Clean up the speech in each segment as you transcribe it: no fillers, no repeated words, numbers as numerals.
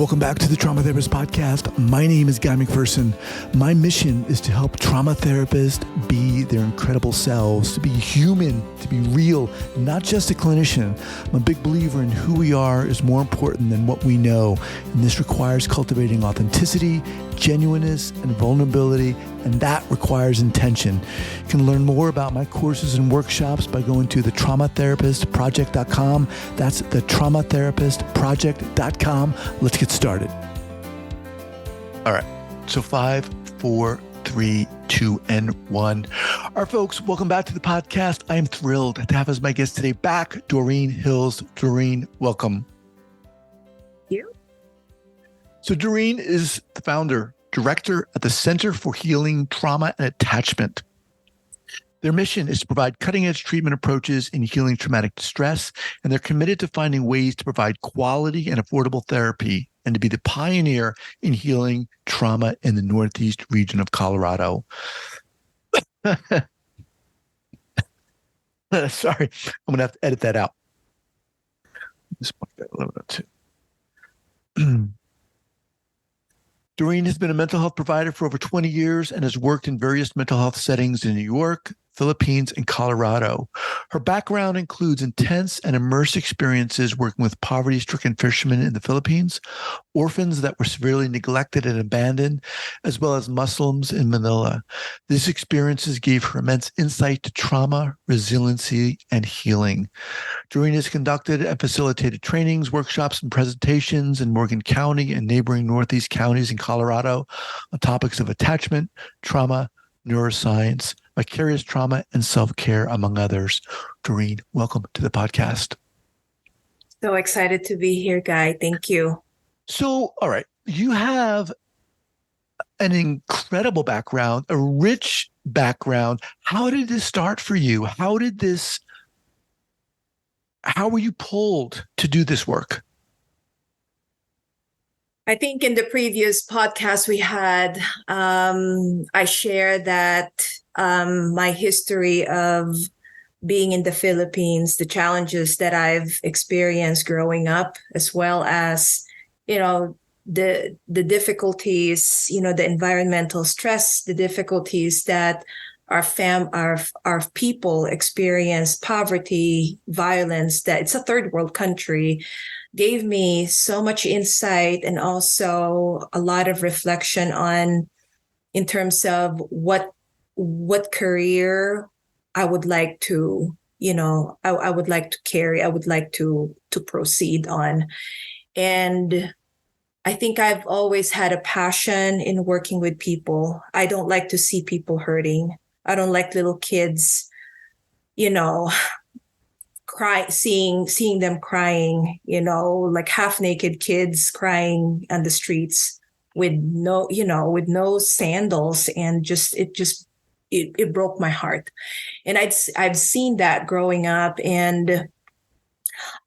Welcome back to the Trauma Therapist Podcast. My name is Guy McPherson. My mission is to help trauma therapists be their incredible selves, to be human, to be real, not just a clinician. I'm a big believer in who we are is more important than what we know. And this requires cultivating authenticity, genuineness, and vulnerability, and that requires intention. You can learn more about my courses and workshops by going to thetraumatherapistproject.com. That's thetraumatherapistproject.com. Let's get started. All right. So 5, 4, 3, 2, and 1. All right, folks, welcome back to the podcast. I am thrilled to have as my guest today back, Doreen Hills. Doreen, welcome. Thank you. So Doreen is the founder, director at the Center for Healing Trauma and Attachment. Their mission is to provide cutting-edge treatment approaches in healing traumatic distress, and they're committed to finding ways to provide quality and affordable therapy and to be the pioneer in healing trauma in the Northeast region of Colorado. Sorry, I'm going to have to edit that out. This one got a little bit too. Doreen has been a mental health provider for over 20 years and has worked in various mental health settings in New York, Philippines, and Colorado. Her background includes intense and immersed experiences working with poverty-stricken fishermen in the Philippines, orphans that were severely neglected and abandoned, as well as Muslims in Manila. These experiences gave her immense insight to trauma, resiliency, and healing. Doreen has conducted and facilitated trainings, workshops, and presentations in Morgan County and neighboring Northeast counties in Colorado on topics of attachment, trauma, neuroscience, vicarious trauma, and self-care, among others. Doreen, welcome to the podcast. So excited to be here, Guy. Thank you. So, all right, you have an incredible background, a rich background. How did this start for you? How were you pulled to do this work? I think in the previous podcast we had, I shared that my history of being in the Philippines, the challenges that I've experienced growing up, as well as, the difficulties, the environmental stress, the difficulties that our people experience, poverty, violence, that it's a third world country, gave me so much insight and also a lot of reflection on in terms of what career I would like to, I would like to carry, I would like to proceed on. And I think I've always had a passion in working with people. I don't like to see people hurting. I don't like little kids, cry, seeing them crying, like half naked kids crying on the streets with no sandals, and it broke my heart. And I've seen that growing up, and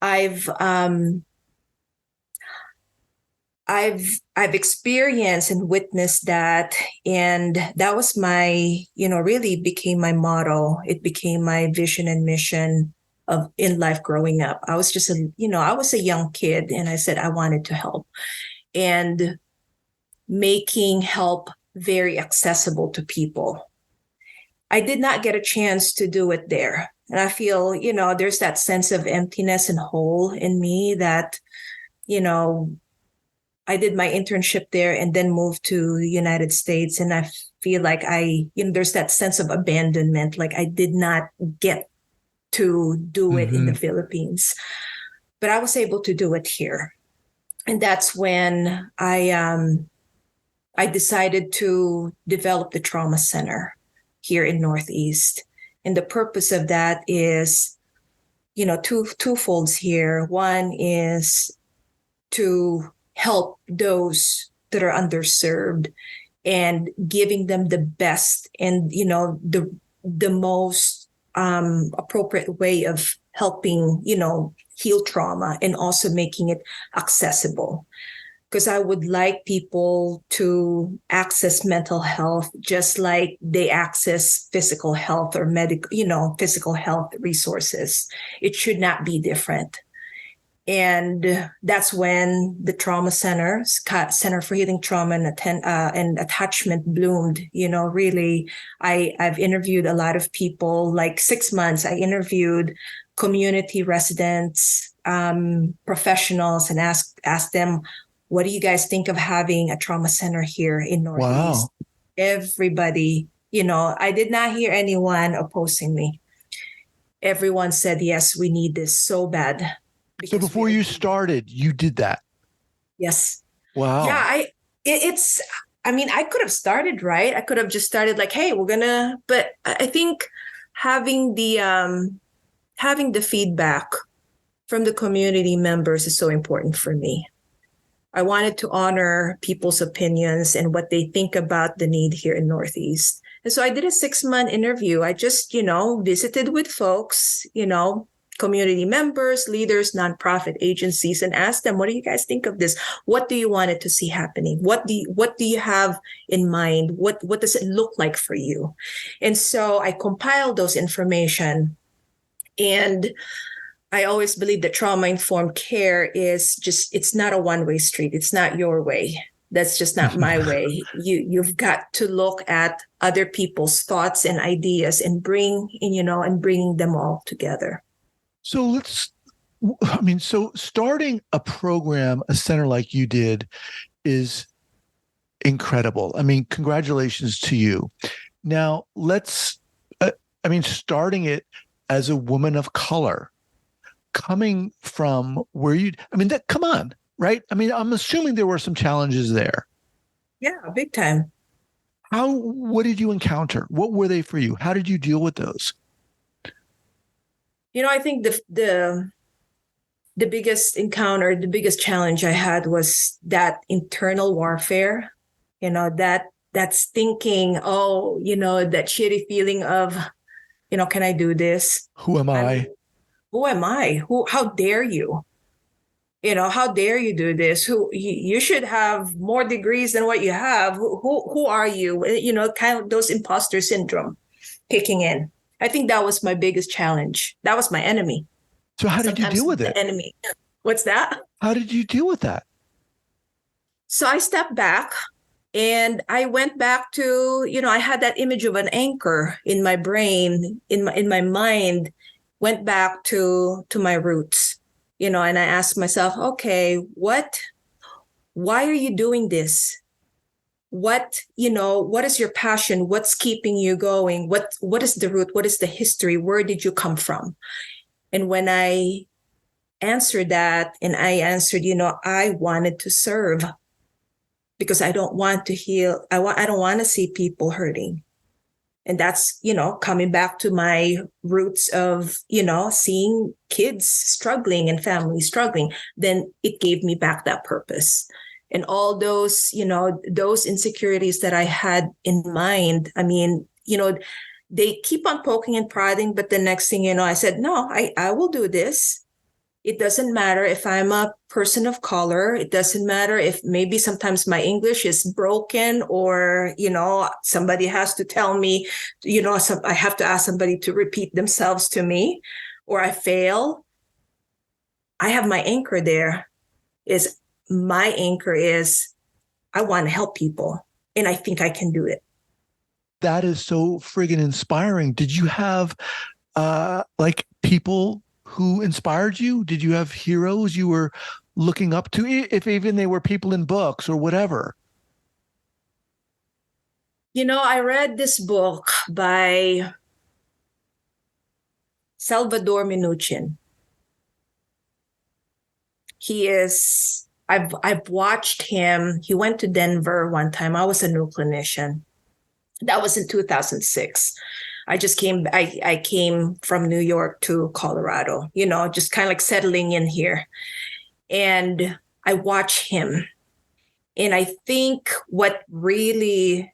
I've experienced and witnessed that, and that was my, really became my motto. It became my vision and mission in life growing up. I was just I was a young kid, and I said I wanted to help, and making help very accessible to people. I did not get a chance to do it there. And I feel, there's that sense of emptiness and hole in me that, I did my internship there and then moved to the United States. And I feel like there's that sense of abandonment, like I did not get to do it in the Philippines, but I was able to do it here. And that's when I decided to develop the trauma center here in Northeast. And the purpose of that is, twofolds here. One is to help those that are underserved and giving them the best and, the most appropriate way of helping, heal trauma, and also making it accessible. Because I would like people to access mental health just like they access physical health or physical health resources. It should not be different. And that's when the trauma Center for Healing Trauma and Attachment bloomed. Really, I've interviewed a lot of people. Like 6 months, I interviewed community residents, professionals, and asked them, what do you guys think of having a trauma center here in Northeast? Wow. Everybody, I did not hear anyone opposing me. Everyone said, yes, we need this so bad. So before you started, you did that. Yes. Wow. Yeah, I could have started, right? I could have just started like, hey, but I think having the feedback from the community members is so important for me. I wanted to honor people's opinions and what they think about the need here in Northeast. And so I did a 6-month interview. I just, visited with folks, community members, leaders, nonprofit agencies, and asked them, what do you guys think of this? What do you want it to see happening? What do you have in mind? What does it look like for you? And so I compiled those information. And I always believe that trauma-informed care it's not a one-way street. It's not your way. That's just not my way. You've got to look at other people's thoughts and ideas and bringing them all together. So starting a program, a center like you did, is incredible. I mean, congratulations to you. Now starting it as a woman of color, coming from where come on, right? I mean, I'm assuming there were some challenges there. Yeah, big time. What did you encounter? What were they for you? How did you deal with those? I think the biggest encounter, the biggest challenge I had was that internal warfare, that's thinking, that shitty feeling of, can I do this? Who am I? Who am I? How dare you? How dare you do this? You should have more degrees than what you have. Who are you? Kind of those imposter syndrome kicking in. I think that was my biggest challenge. That was my enemy. So how did you deal with it? The enemy. What's that? How did you deal with that? So I stepped back and I went back to, I had that image of an anchor in my brain, in my mind, went back to my roots, and I asked myself, okay, why are you doing this? What is your passion? What's keeping you going? What is the root? What is the history? Where did you come from? And when I answered that, and I answered, I wanted to serve because I don't want to heal. I don't want to see people hurting. And that's, coming back to my roots of, seeing kids struggling and families struggling, then it gave me back that purpose. And all those, those insecurities that I had in mind, I mean, they keep on poking and prodding, but the next thing I said, no, I will do this. It doesn't matter if I'm a person of color. It doesn't matter if maybe sometimes my English is broken or, somebody has to tell me, I have to ask somebody to repeat themselves to me, or I fail. I have my anchor there. My anchor is I want to help people, and I think I can do it. That is so friggin' inspiring. Did you have people who inspired you? Did you have heroes you were looking up to, if even they were people in books or whatever? I read this book by Salvador Minuchin. I've watched him. He went to Denver one time. I was a new clinician. That was in 2006. I came from New York to Colorado, just kind of like settling in here. And I watch him. And I think what really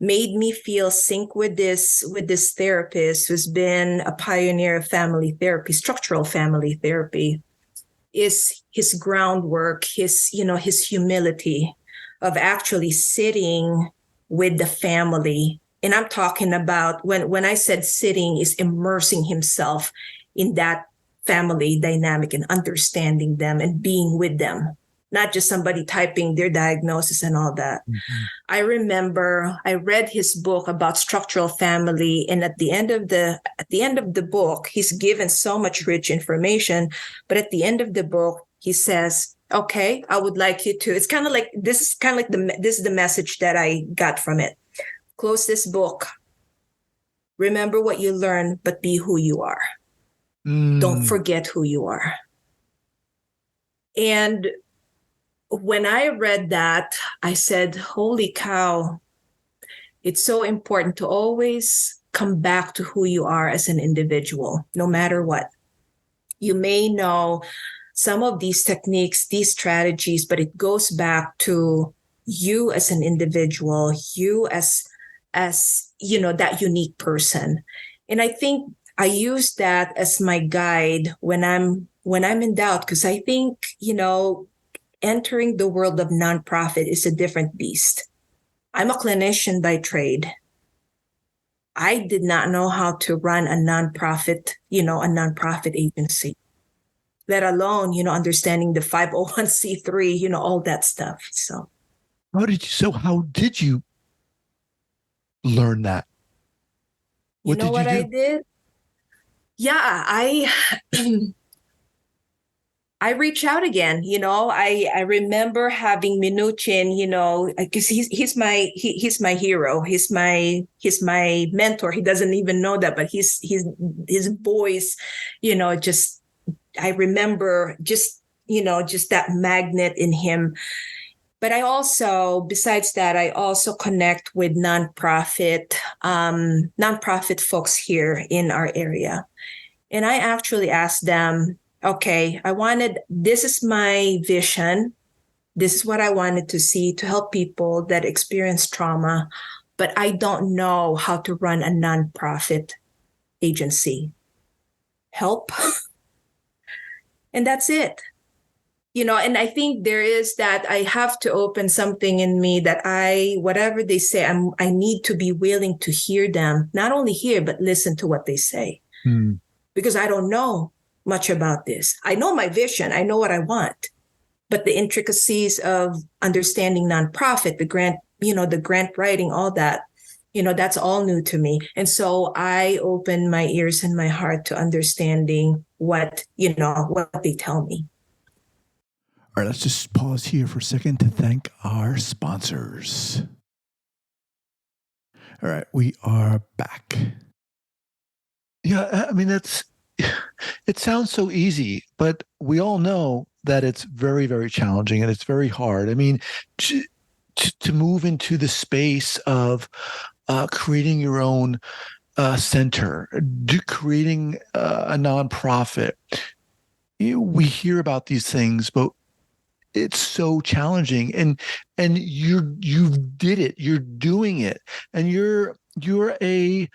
made me feel sync with this therapist who's been a pioneer of family therapy, structural family therapy, is his groundwork, his humility of actually sitting with the family. And I'm talking about when I said sitting, is immersing himself in that family dynamic and understanding them and being with them, not just somebody typing their diagnosis and all that. Mm-hmm. I remember I read his book about structural family, and at the end of the book, he's given so much rich information, but at the end of the book, he says, "Okay, I would like you to." It's kind of like this is the message that I got from it. Close this book. Remember what you learned, but be who you are. Don't forget who you are. And when I read that, I said, holy cow, it's so important to always come back to who you are as an individual, no matter what. You may know some of these techniques, these strategies, but it goes back to you as an individual, you as that unique person. And I think I use that as my guide when I'm in doubt, because I think, entering the world of nonprofit is a different beast. I'm a clinician by trade. I did not know how to run a nonprofit agency, let alone, understanding the 501c3, all that stuff. So how did you learn that? What did you do? I did? Yeah, I reach out again. I remember having Minuchin, because he's my hero. He's my mentor. He doesn't even know that, but his voice, just I remember just that magnet in him. But I also, besides that, I also connect with nonprofit folks here in our area. And I actually asked them, okay, this is my vision. This is what I wanted to see to help people that experience trauma, but I don't know how to run a nonprofit agency. Help. And that's it. And I think there is that I have to open something in me that whatever they say, I need to be willing to hear them, not only hear, but listen to what they say. Because I don't know much about this. I know my vision. I know what I want, but the intricacies of understanding nonprofit, the grant writing, all that, that's all new to me. And so I open my ears and my heart to understanding what they tell me. All right, let's just pause here for a second to thank our sponsors. All right, we are back. Yeah, I mean, it sounds so easy, but we all know that it's very, very challenging and it's very hard. I mean, to move into the space of creating your own center, creating a nonprofit. We hear about these things, but it's so challenging, and you did it. You're doing it, and you're an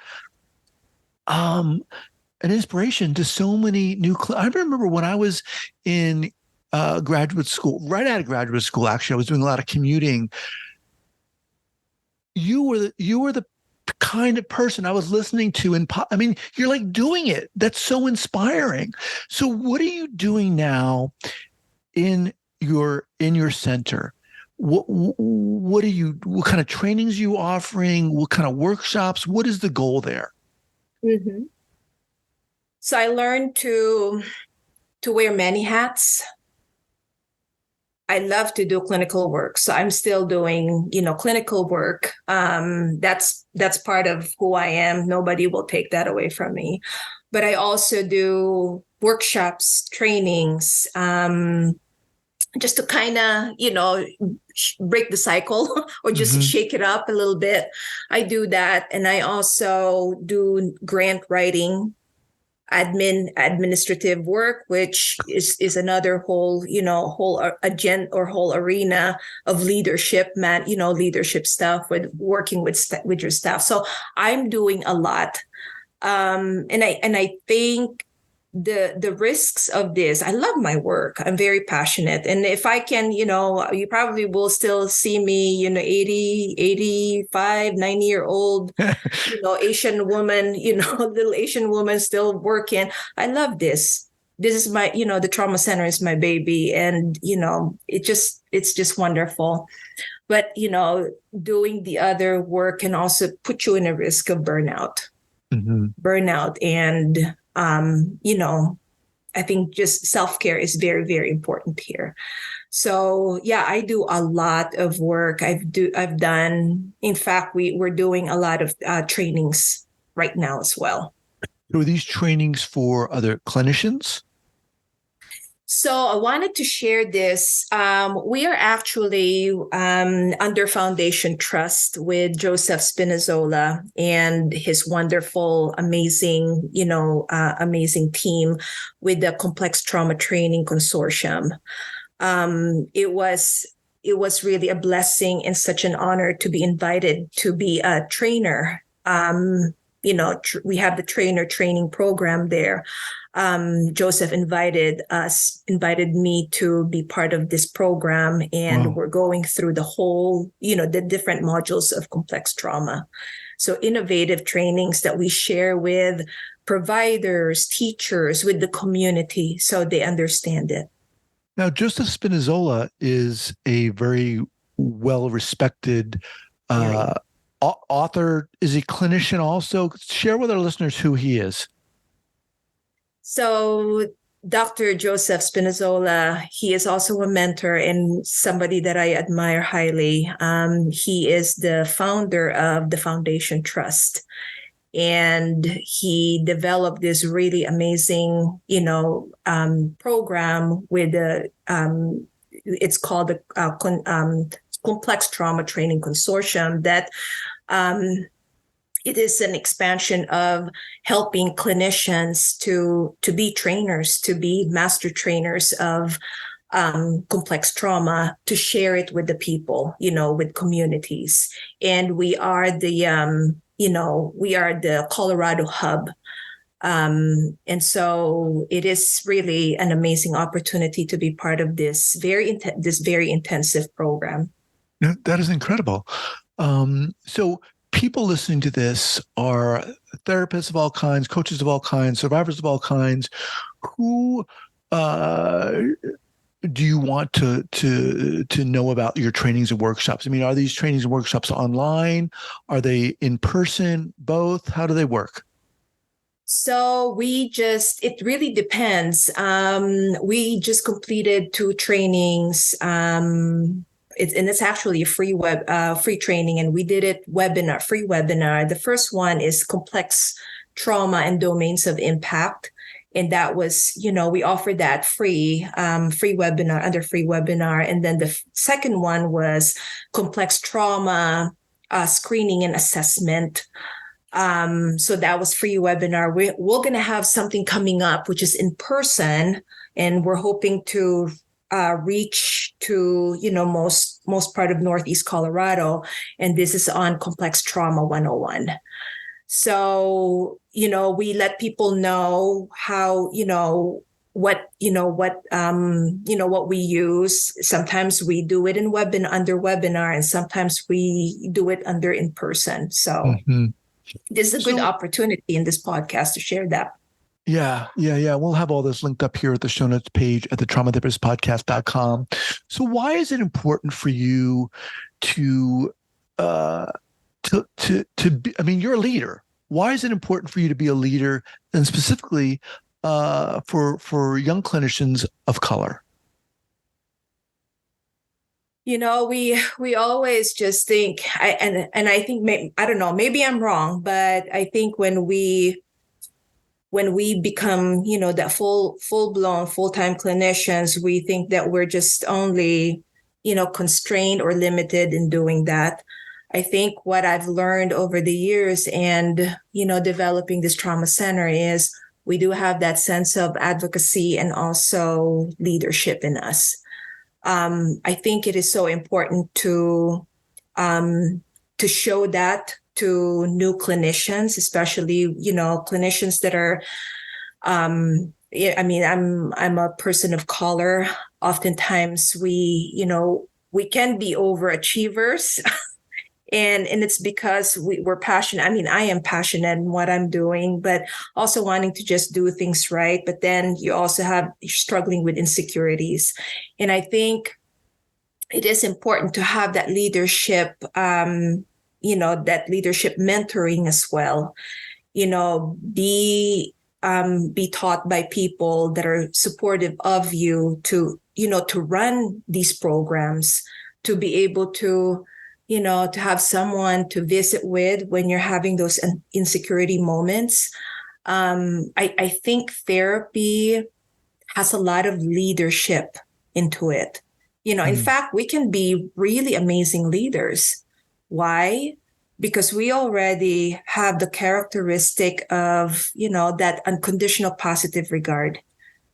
inspiration to so many new. I remember when I was in graduate school, right out of graduate school. Actually, I was doing a lot of commuting. You were the kind of person I was listening to, and I mean, you're like doing it. That's so inspiring. So, what are you doing now in your center? What kind of trainings are you offering? What kind of workshops? What is the goal there? Mm-hmm. So I learned to wear many hats. I love to do clinical work. So I'm still doing, clinical work. That's part of who I am. Nobody will take that away from me. But I also do workshops, trainings, just to kind of, break the cycle or just shake it up a little bit. I do that. And I also do grant writing, administrative work, which is another whole agenda or whole arena of leadership, leadership stuff with working with your staff. So I'm doing a lot. And I think the risks of this, I love my work. I'm very passionate. And if I can, you probably will still see me, 80, 85, 90-year-old, Asian woman, little Asian woman still working. I love this. this is my, the trauma center is my baby, and it's just wonderful. But doing the other work can also put you in a risk of burnout. And I think just self-care is very, very important here. So yeah, I do a lot of work. I've done, in fact, we're doing a lot of trainings right now as well. So are these trainings for other clinicians? So I wanted to share this. We are actually under Foundation Trust with Joseph Spinazzola and his wonderful, amazing, amazing team with the Complex Trauma Training Consortium. It was really a blessing and such an honor to be invited to be a trainer. We have the trainer training program there. Joseph invited me to be part of this program, and Wow. we're going through the whole, the different modules of complex trauma. So innovative trainings that we share with providers, teachers, with the community, so they understand it. Now, Joseph Spinazzola is a very well-respected author. Is he a clinician also? Share with our listeners who he is. So Dr. Joseph Spinazzola, he is also a mentor and somebody that I admire highly. He is the founder of the Foundation Trust, and he developed this really amazing, program with it's called the Complex Trauma Training Consortium that it is an expansion of helping clinicians to be trainers, to be master trainers of complex trauma, to share it with the people, with communities. And we are the Colorado hub. And so it is really an amazing opportunity to be part of this very intensive program. That is incredible. So people listening to this are therapists of all kinds, coaches of all kinds, survivors of all kinds. Who do you want to know about your trainings and workshops? I mean, are these trainings and workshops online? Are they in person? Both? How do they work? So it really depends. We just completed 2 trainings. It's actually a free training, and we did it free webinar. The first one is complex trauma and domains of impact. And that was, we offered that free webinar under free webinar. And then the second one was complex trauma, screening and assessment. So that was free webinar. We're going to have something coming up, which is in person, and we're hoping to reach to, most part of Northeast Colorado. And this is on Complex Trauma 101. So, we let people know how, what we use. Sometimes we do it under webinar, and sometimes we do it under in person. So this is a good opportunity in this podcast to share that. Yeah. We'll have all this linked up here at the show notes page at the traumatherapistpodcast.com. So why is it important for you to be, I mean, you're a leader. Why is it important for you to be a leader, and specifically for young clinicians of color? We always just think, I think, I don't know, maybe I'm wrong, but I think when we become, that full-blown, full-time clinicians, we think that we're just only, constrained or limited in doing that. I think what I've learned over the years and, developing this trauma center is we do have that sense of advocacy and also leadership in us. I think it is so important to show that to new clinicians, especially, clinicians that are, I'm a person of color. Oftentimes we can be overachievers And it's because we're passionate. I mean, I am passionate in what I'm doing, but also wanting to just do things right. But then you're struggling with insecurities. And I think it is important to have that leadership, that leadership mentoring as well. Be taught by people that are supportive of you to run these programs, to be able to, to have someone to visit with when you're having those insecurity moments. I think therapy has a lot of leadership into it. In fact, we can be really amazing leaders. Why? Because we already have the characteristic of, that unconditional positive regard,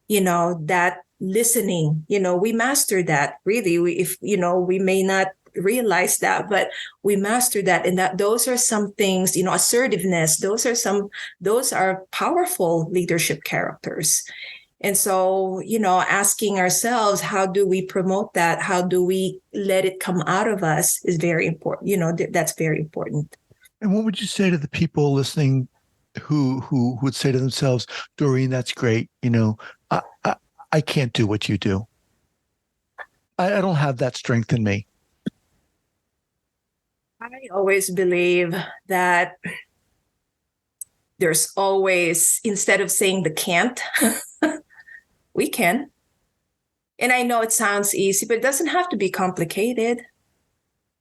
that listening, we master that really. We may not realize that, but we master that. And that those are some things, assertiveness, those are powerful leadership characters. And so, asking ourselves, how do we promote that? How do we let it come out of us is very important. That's very important. And what would you say to the people listening who would say to themselves, Doreen, that's great. I can't do what you do. I don't have that strength in me. I always believe that there's always, instead of saying the can't, we can. And I know it sounds easy, but it doesn't have to be complicated.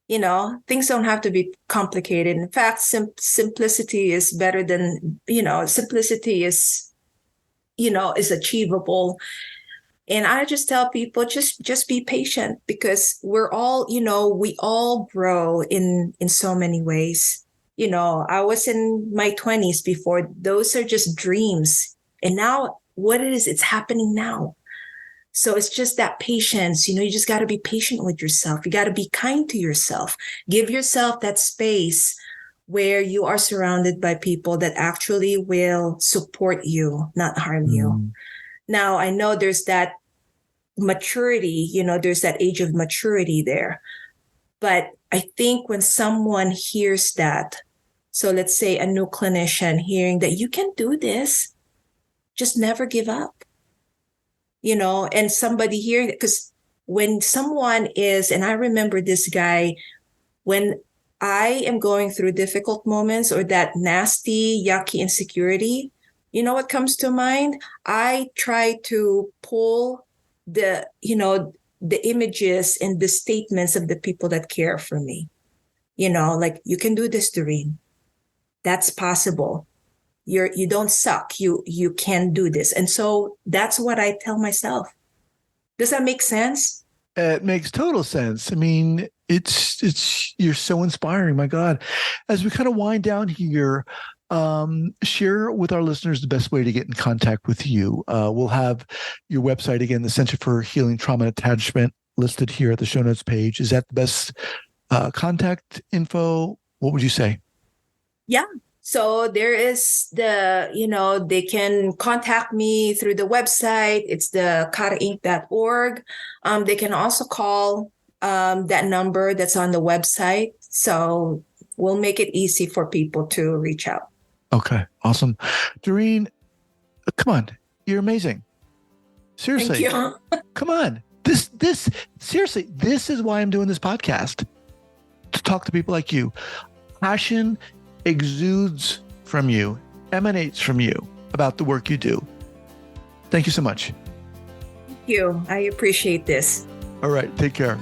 Things don't have to be complicated. In fact, simplicity is better than, simplicity is achievable. And I just tell people, just be patient, because we're all, we all grow in so many ways. I was in my 20s before. Those are just dreams. And now what it is, it's happening now. So it's just that patience, you just got to be patient with yourself. You got to be kind to yourself. Give yourself that space where you are surrounded by people that actually will support you, not harm you. Now, I know there's that maturity, there's that age of maturity there. But I think when someone hears that, so let's say a new clinician hearing that you can do this, just never give up, and somebody hearing it, because when someone is, and I remember this guy, when I am going through difficult moments or that nasty, yucky insecurity, what comes to mind? I try to pull the images and the statements of the people that care for me, like, you can do this, Doreen. That's possible. You don't suck. You can do this. And so that's what I tell myself. Does that make sense? It makes total sense. I mean, it's you're so inspiring. My God. As we kind of wind down here, share with our listeners the best way to get in contact with you. We'll have your website again, the Center for Healing Trauma and Attachment, listed here at the show notes page. Is that the best contact info? What would you say? Yeah. So there is they can contact me through the website. It's the karainc.org. They can also call that number that's on the website. So we'll make it easy for people to reach out. Okay. Awesome. Doreen, come on. You're amazing. Seriously. Thank you. Come on. Seriously, this is why I'm doing this podcast. To talk to people like you. Passion exudes from you, emanates from you about the work you do. Thank you so much. Thank you. I appreciate this. All right. Take care.